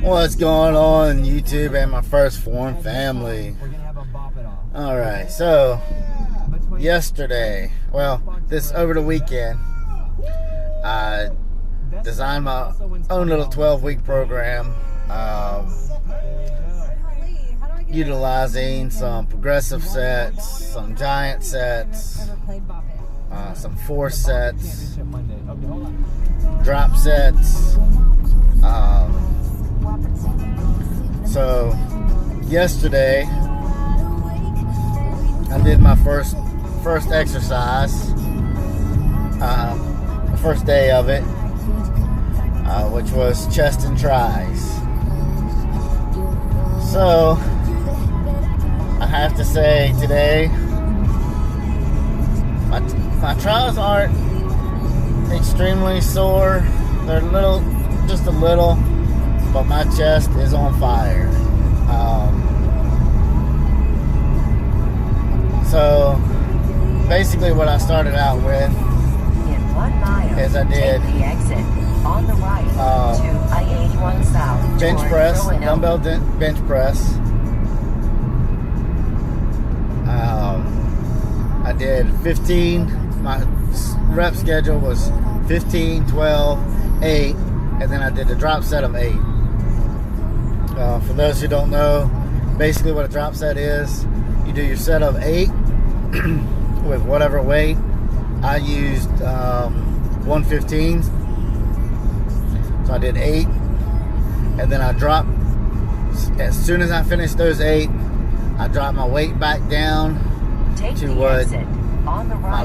What's going on YouTube and my First Form family? Alright, so yesterday, over the weekend, I designed my own little 12-week program, utilizing some progressive sets, some giant sets, some force sets, drop sets. So yesterday I did my first exercise, the first day of it, which was chest and tries. So I have to say today my trials aren't extremely sore. They're just a little, but my chest is on fire. So basically what I started out with in 1 mile, is I did take the exit on the right to I-81 South bench press, dumbbell bench press. I did 15. My rep schedule was 15, 12, 8, and then I did a drop set of 8. For those who don't know, basically what a drop set is, you do your set of 8 with whatever weight. I used 115s, so I did 8, and then I dropped. As soon as I finished those 8, I dropped my weight back down to what my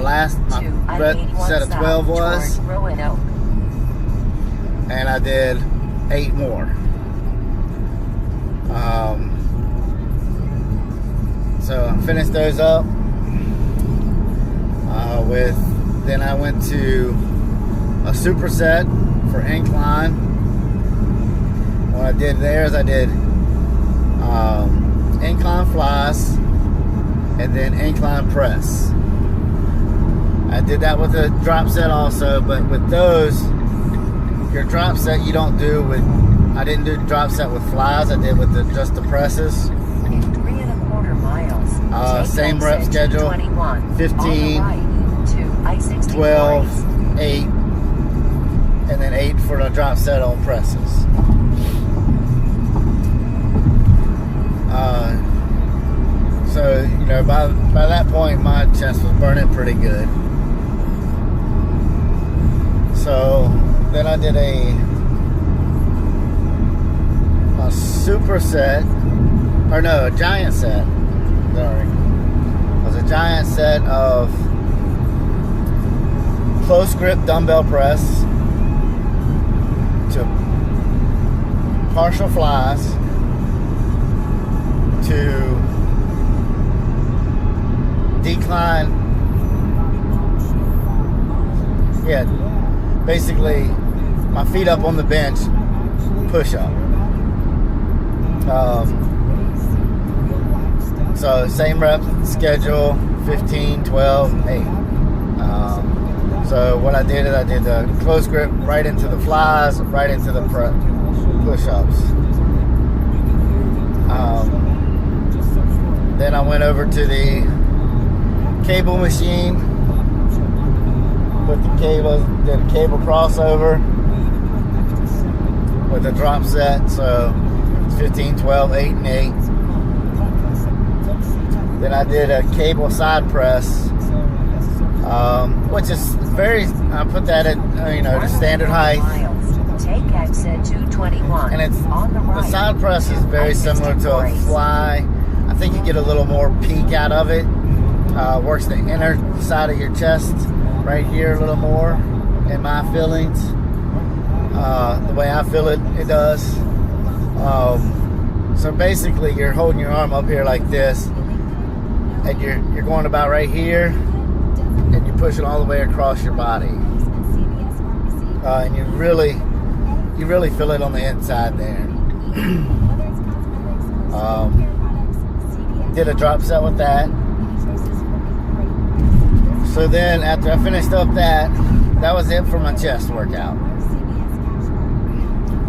set of 12 was, and I did 8 more. So I finished those up then I went to a superset for incline. What I did there is I did incline flies and then incline press. I did that with a drop set also, but with those, your drop set you don't do with, I didn't do drop set with flies, I did with just the presses. In 3.25 miles, same rep schedule, 15, 12, 8, and then 8 for the drop set on presses. So, you know, by that point, my chest was burning pretty good. So, then I did a superset, a giant set. Sorry. It was a giant set of close grip dumbbell press to partial flies to decline, basically my feet up on the bench, push up. So same rep schedule, 15, 12, 8. So what I did is I did the close grip right into the flies, right into the push-ups. Then I went over to the cable machine, did a cable crossover with a drop set, so 15, 12, 8, and 8. Then I did a cable side press, which is I put that at, the standard height. Take exit 221. And the side press is very similar to a fly. I think you get a little more peak out of it. Works the inner side of your chest right here a little more, in my feelings. The way I feel it does. So basically you're holding your arm up here like this, and you're going about right here, and you push it all the way across your body. And you really feel it on the inside there. Did a drop set with that. So then after I finished up that was it for my chest workout.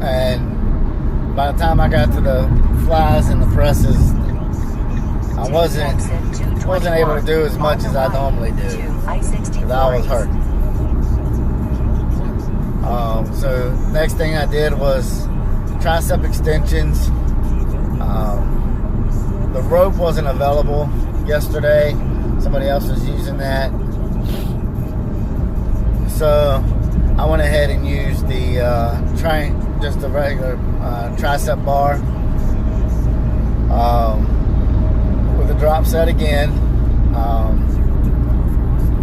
And by the time I got to the flies and the presses, I wasn't able to do as much as I normally do because I was hurt. So next thing I did was tricep extensions. The rope wasn't available yesterday. Somebody else was using that. So I went ahead and used the just the regular tricep bar with a drop set again.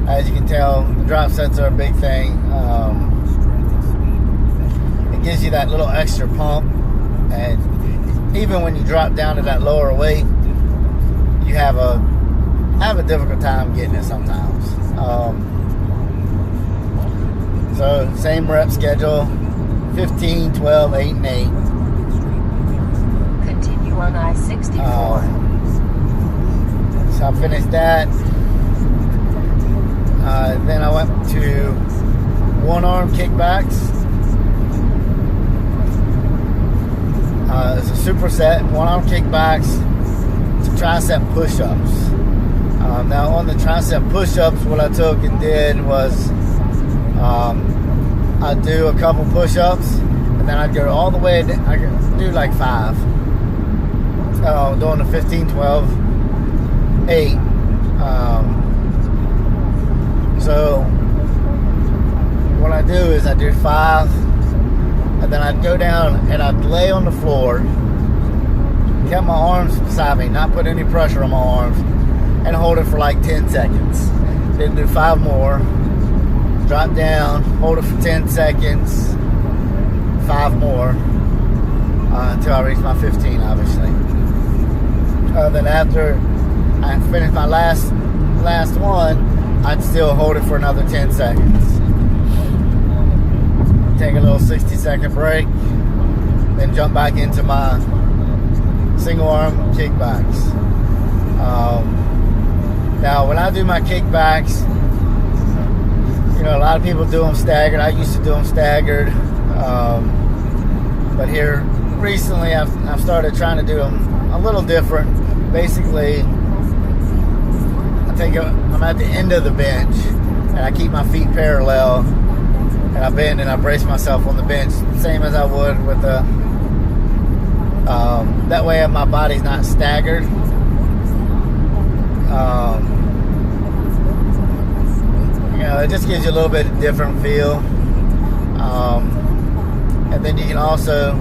As you can tell, the drop sets are a big thing. It gives you that little extra pump, and even when you drop down to that lower weight, you have a difficult time getting it sometimes. So same rep schedule, 15, 12, 8, and 8. Continue on I-64. So I finished that. Then I went to one arm kickbacks. It's a superset, one arm kickbacks to tricep push-ups. Now on the tricep push-ups, what I took and did was I'd do a couple push-ups, and then I'd go all the way, I could do like 5. Doing the 15, 12, 8. So what I do is I do 5, and then I'd go down and I'd lay on the floor, kept my arms beside me, not put any pressure on my arms, and hold it for like 10 seconds. Then do 5 more, drop down, hold it for 10 seconds, 5 more, until I reach my 15, obviously. Then after I finish my last one, I'd still hold it for another 10 seconds. Take a little 60-second break, then jump back into my single arm kickbacks. Now, when I do my kickbacks, you know, a lot of people do them staggered. I used to do them staggered, but here recently I've started trying to do them a little different. Basically, I'm at the end of the bench, and I keep my feet parallel, and I bend and I brace myself on the bench, same as I would with the. That way, my body's not staggered. You know, it just gives you a little bit of different feel. And then you can also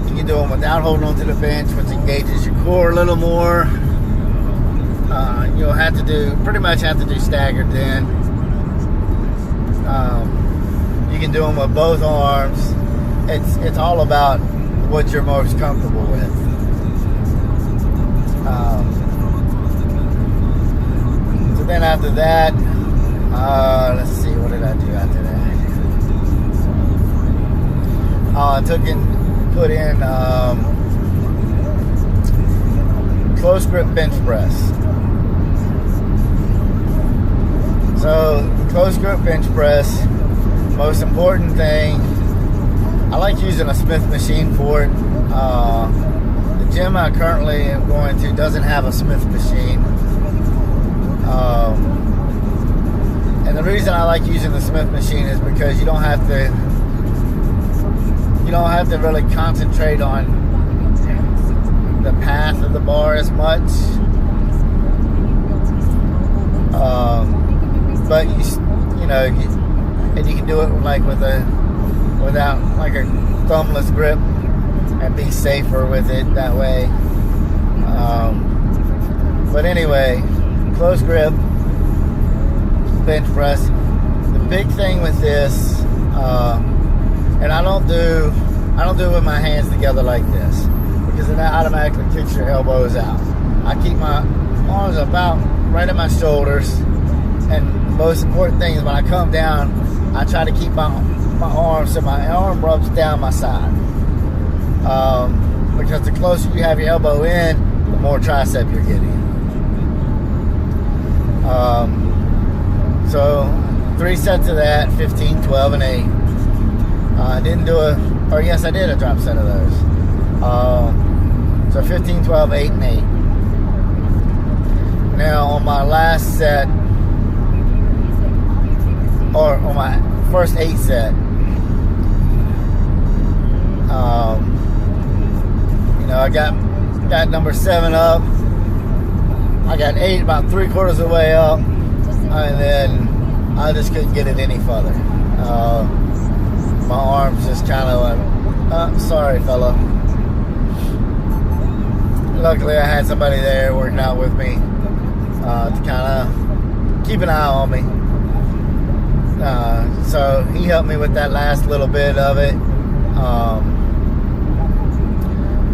you can do them without holding onto the bench, which engages your core a little more. You'll have to pretty much have to do staggered then. You can do them with both arms. It's all about what you're most comfortable with. So then after that, let's see, what did I do after that? I took and put in close grip bench press. So close grip bench press, most important thing, I like using a Smith machine for it. The gym I currently am going to doesn't have a Smith machine. And the reason I like using the Smith machine is because you don't have to really concentrate on the path of the bar as much. But you know, and you can do it like without like a thumbless grip and be safer with it that way. But anyway, close grip bench press. The big thing with this, and I don't do it with my hands together like this, because then that automatically kicks your elbows out. I keep my arms about right at my shoulders, and the most important thing is when I come down, I try to keep my arm so my arm rubs down my side. Because the closer you have your elbow in, the more tricep you're getting. So 3 sets of that, 15, 12, and 8. I didn't do or yes, I did a drop set of those. So 15, 12, 8, and 8. Now on my last set, or on my first 8 set, I got number 7 up. I got 8 about 3/4 of the way up, and then I just couldn't get it any further. My arms just kind of went, sorry fella. Luckily I had somebody there working out with me to kind of keep an eye on me. So he helped me with that last little bit of it.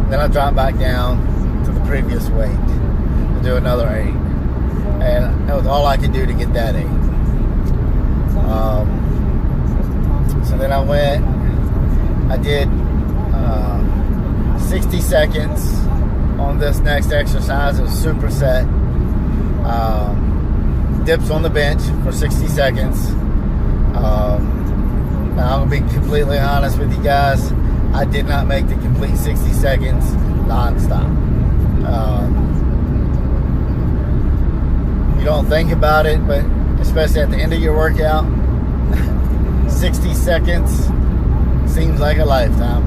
Then I dropped back down to the previous weight to do another 8. And that was all I could do to get that 8. So then I did 60 seconds on this next exercise. It was superset. Dips on the bench for 60 seconds. Now I'm going to be completely honest with you guys. I did not make the complete 60 seconds non-stop. You don't think about it, but especially at the end of your workout, 60 seconds seems like a lifetime.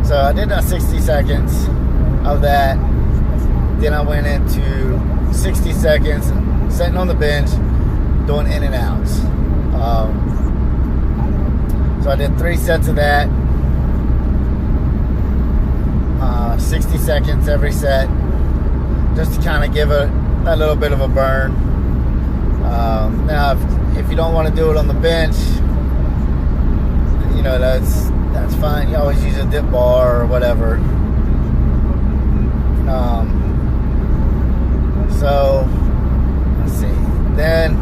So I did that 60 seconds of that. Then I went into 60 seconds sitting on the bench doing in and outs. So I did 3 sets of that, 60 seconds every set, just to kind of give it a little bit of a burn. Now if you don't want to do it on the bench, that's fine. You always use a dip bar or whatever. So let's see. Then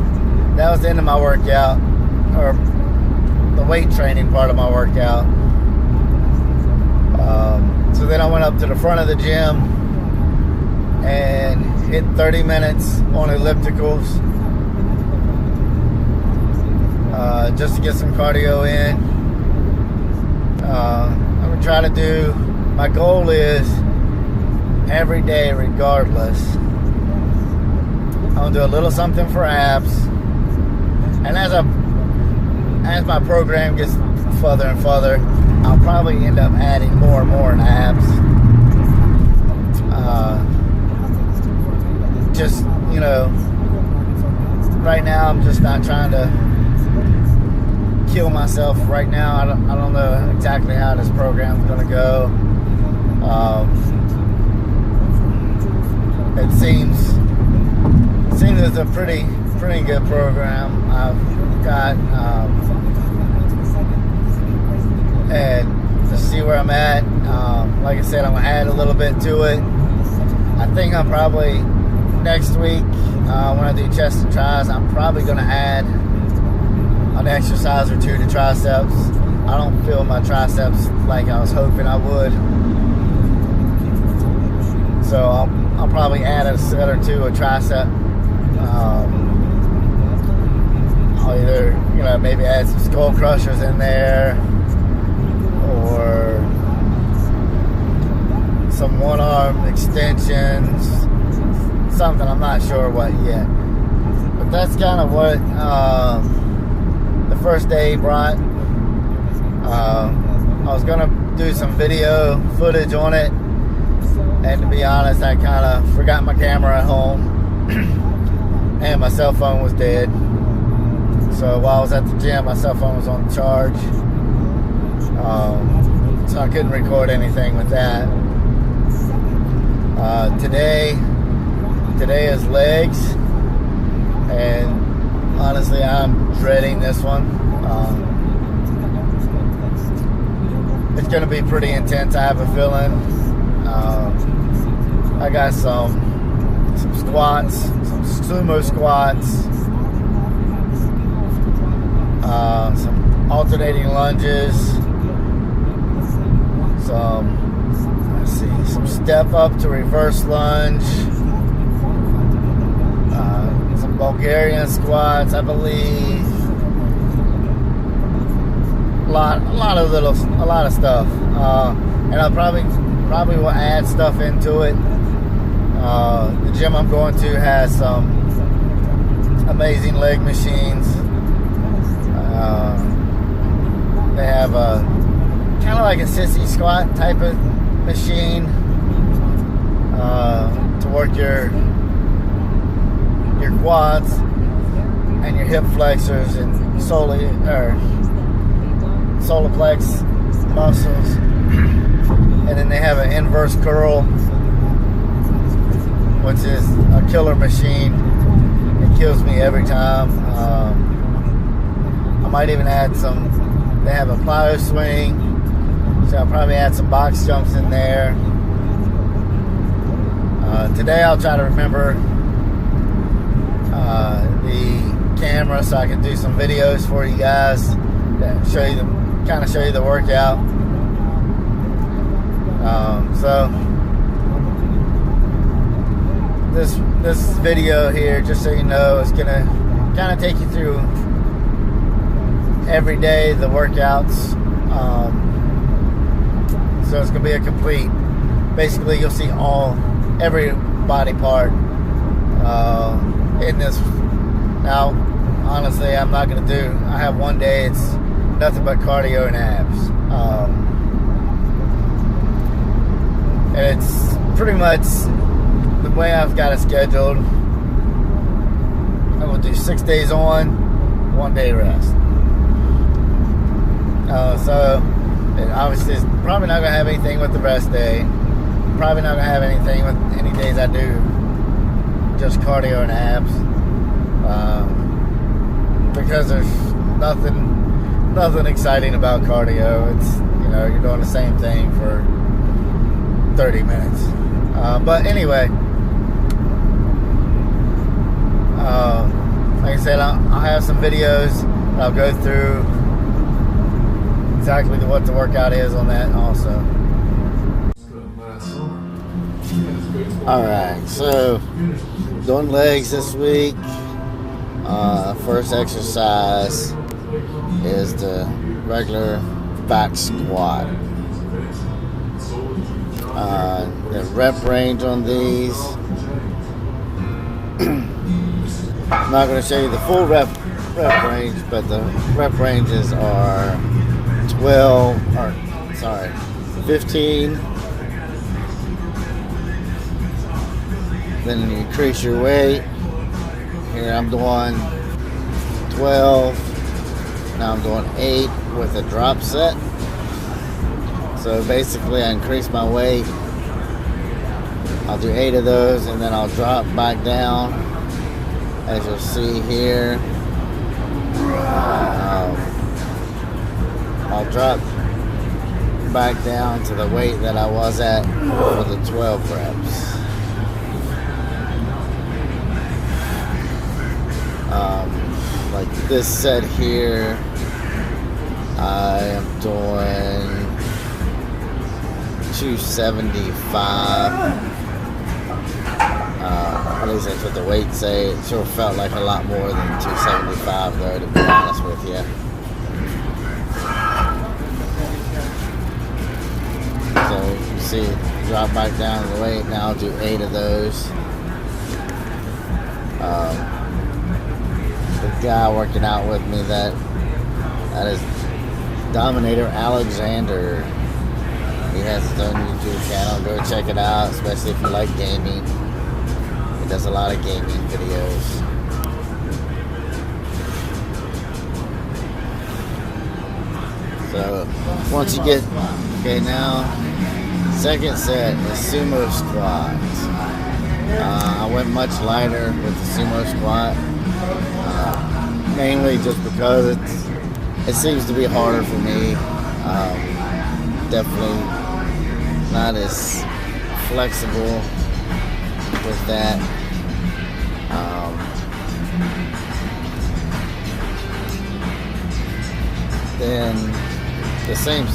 that was the end of my workout, or the weight training part of my workout. So then I went up to the front of the gym and hit 30 minutes on ellipticals, just to get some cardio in. I'm gonna try to do, my goal is every day regardless, I'm gonna do a little something for abs, and as my program gets further and further, I'll probably end up adding more and more in abs. Just, right now I'm just not trying to kill myself right now. I don't know exactly how this program's gonna go. It seems it's a pretty good program. I've got and to see where I'm at. Like I said, I'm gonna add a little bit to it. I think I'm probably next week when I do chest and tris, I'm probably gonna add an exercise or 2 to triceps. I don't feel my triceps like I was hoping I would, so I'll probably add a set or 2 of tricep. I'll either maybe add some skull crushers in there, or some one-arm extensions, something. I'm not sure what yet, but that's kind of what the first day brought. I was gonna do some video footage on it, and to be honest, I kind of forgot my camera at home and my cell phone was dead. So while I was at the gym, my cell phone was on charge, so I couldn't record anything with that. Today is legs, and honestly I'm dreading this one. It's going to be pretty intense, I have a feeling. I got some squats, some sumo squats, some alternating lunges, some step up to reverse lunge, some Bulgarian squats, I believe, a lot of stuff, and I'll probably will add stuff into it. The gym I'm going to has some amazing leg machines. They have a kind of like a sissy squat type of machine to work your quads and your hip flexors and solar plex muscles. And then they have an inverse curl, which is a killer machine. It kills me every time. I might even add some. They have a plyo swing, so I'll probably add some box jumps in there. Today I'll try to remember the camera so I can do some videos for you guys that show you the workout. So this video here, just so you know, is gonna kind of take you through every day the workouts. So it's gonna be a complete. Basically, you'll see every body part in this. Now, honestly, I'm not gonna do. I have one day. It's nothing but cardio and abs. And it's pretty much the way I've got it scheduled. I'm going to do 6 days on, 1 day rest. So, it obviously, it's probably not going to have anything with the rest day. Probably not going to have anything with any days I do just cardio and abs. Because there's nothing exciting about cardio. It's, you're doing the same thing for 30 minutes. But anyway, like I said, I'll have some videos. I'll go through exactly what the workout is on that also. Alright, so doing legs this week. First exercise is the regular back squat. The rep range on these, I'm not going to show you the full rep range, but the rep ranges are 15. Then you increase your weight. Here I'm doing 12. Now I'm doing 8 with a drop set. So basically I increase my weight. I'll do 8 of those and then I'll drop back down, as you'll see here. I'll drop back down to the weight that I was at for the 12 reps. Like this set here, I am doing 275. At least that's what the weights say. It sure felt like a lot more than 275 though, to be honest with you. So you see, drop back down to the weight. Now I'll do 8 of those. The guy working out with me, that is Dominator Alexander. He has his own YouTube channel. Go check it out, especially if you like gaming. He does a lot of gaming videos. So once you get, okay, now second set is sumo squats. I went much lighter with the sumo squat, mainly just because it seems to be harder for me. Definitely not as flexible with that. Then the same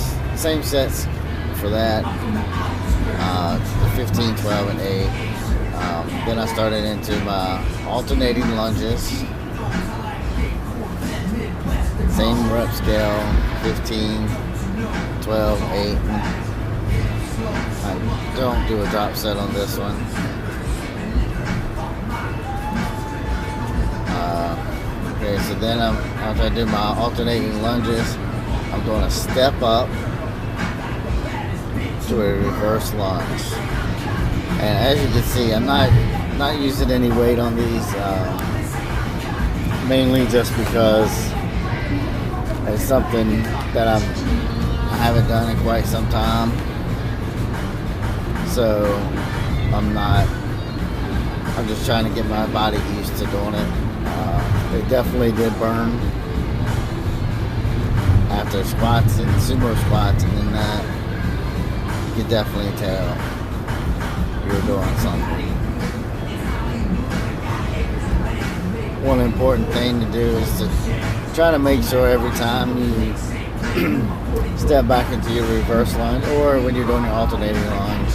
sets for that, the 15, 12, and 8. Then I started into my alternating lunges. Same rep scale, 15, 12, 8. I don't do a drop set on this one. Okay, so then after I do my alternating lunges, I'm doing a step up to a reverse lunge. And as you can see, I'm not using any weight on these, mainly just because it's something that I haven't done in quite some time. So I'm just trying to get my body used to doing it. They definitely did burn after squats and sumo squats, and then that you could definitely tell you're doing something. One important thing to do is to try to make sure every time you step back into your reverse lunge, or when you're doing your alternating lunge,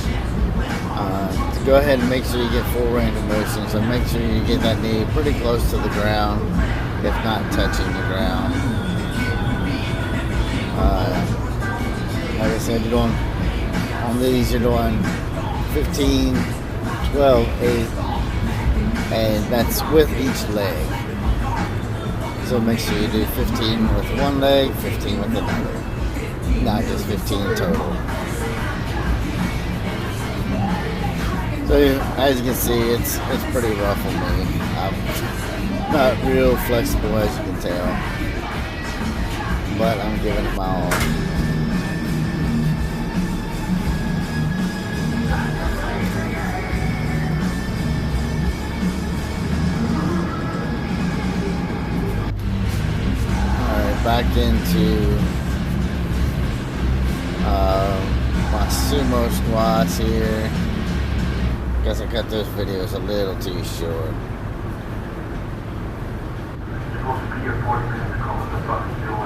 to go ahead and make sure you get full range of motion. So make sure you get that knee pretty close to the ground, if not touching the ground. Like I said, you're doing on these, you're doing 15, 12, 8, and that's with each leg. So make sure you do 15 with one leg, 15 with another, not just 15 total. So as you can see, it's pretty rough on me. I'm not real flexible, as you can tell, but I'm giving it my all. Alright, back into my sumo squats here. Guess I cut those videos a little too short.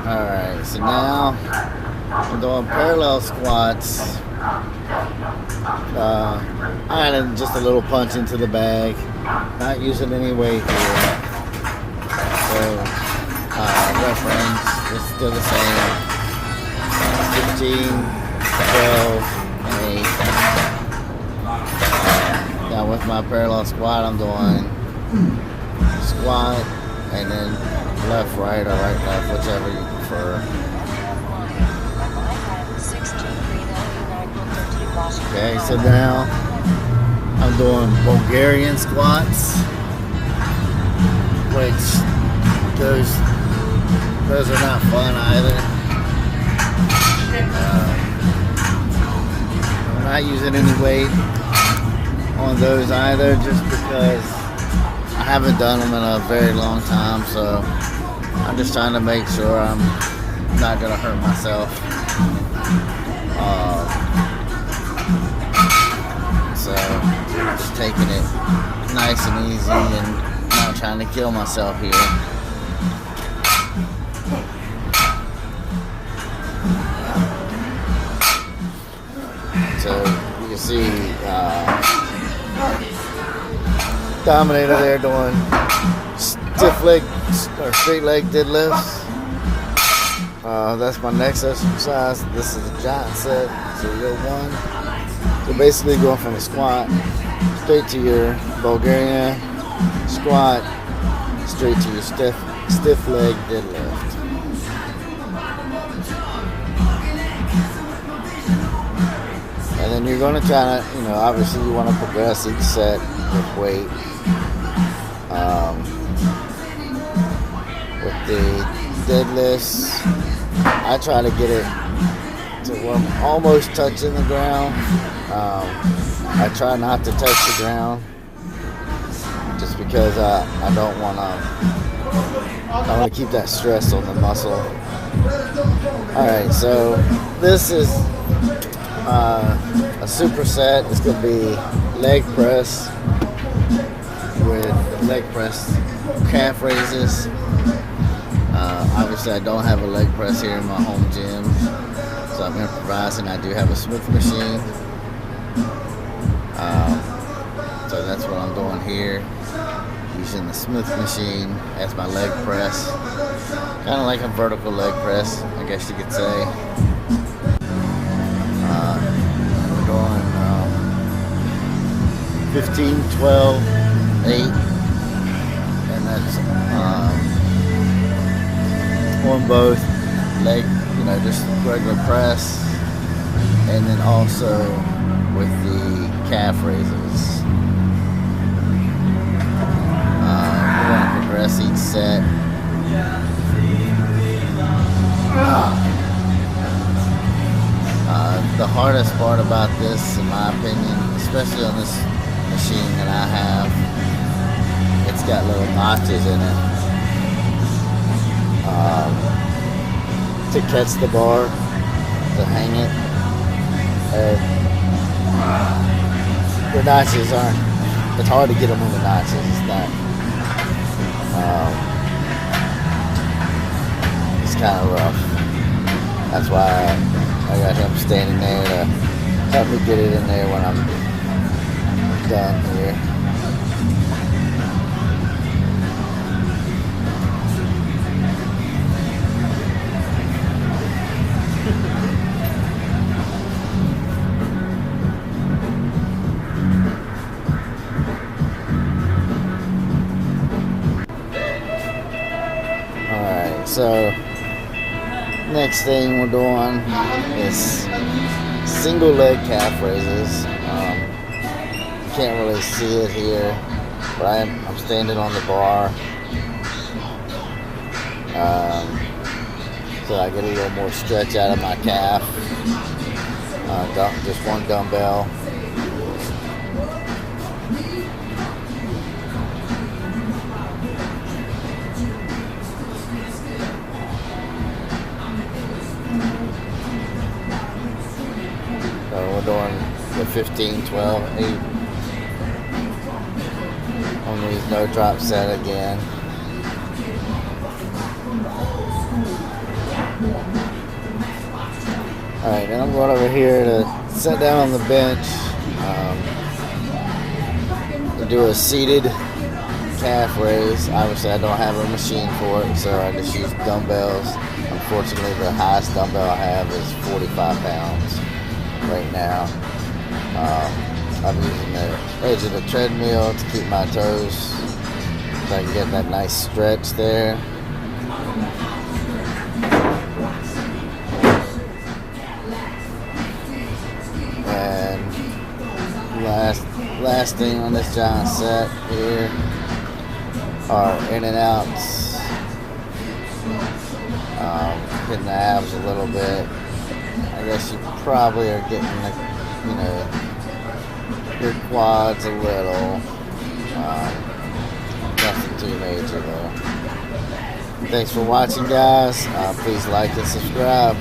Alright, so now I'm doing parallel squats. I added just a little punch into the bag, not using any weight here. So reference is still the same, 15, 12, and 8. Now with my parallel squat, I'm doing squat and then left, right, or right, left, whichever you prefer. Okay, so now I'm doing Bulgarian squats, which those are not fun either. I'm not using any weight on those either, just because I haven't done them in a very long time, so I'm just trying to make sure I'm not gonna hurt myself. So just taking it nice and easy and not trying to kill myself here. So you can see Dominator there doing stiff leg or straight leg deadlifts. That's my next exercise. This is a giant set, so you go one. So basically going from a squat straight to your Bulgarian squat, straight to your stiff leg deadlift. And then you're going to try to, obviously you want to progress each set with weight. With the deadlifts, I try to get it to where I'm almost touching the ground. I try not to touch the ground just because I don't want to keep that stress on the muscle. Alright, so this is a superset. It's going to be leg press with leg press calf raises. Obviously I don't have a leg press here in my home gym, so I'm improvising. I do have a Smith machine, so that's what I'm doing here, using the Smith machine as my leg press. Kind of like a vertical leg press, I guess you could say. We're doing 15, 12, 8, and that's on both leg, just regular press, and then also with the calf raises. We're going to progress each set. The hardest part about this, in my opinion, especially on this machine that I have, it's got little notches in it to catch the bar, to hang it. The notches aren't, it's hard to get them on the notches. It's not, it's kind of rough. That's why I got him standing there to help me get it in there when I'm done here. Alright, so next thing we're doing is single leg calf raises. You can't really see it here, but I'm standing on the bar, so I get a little more stretch out of my calf. Just one dumbbell. So we're doing the 15, 12, 8 on these no drop set again. Alright, then I'm going over here to sit down on the bench to do a seated calf raise. Obviously I don't have a machine for it, so I just use dumbbells. Unfortunately, the highest dumbbell I have is 45 pounds right now. I'm using the edge of the treadmill to keep my toes so I can get that nice stretch there. And last thing on this giant set here are in and outs. Hitting the abs a little bit. I guess you probably are getting your quads a little. Nothing too major though. Thanks for watching, guys. Please like and subscribe.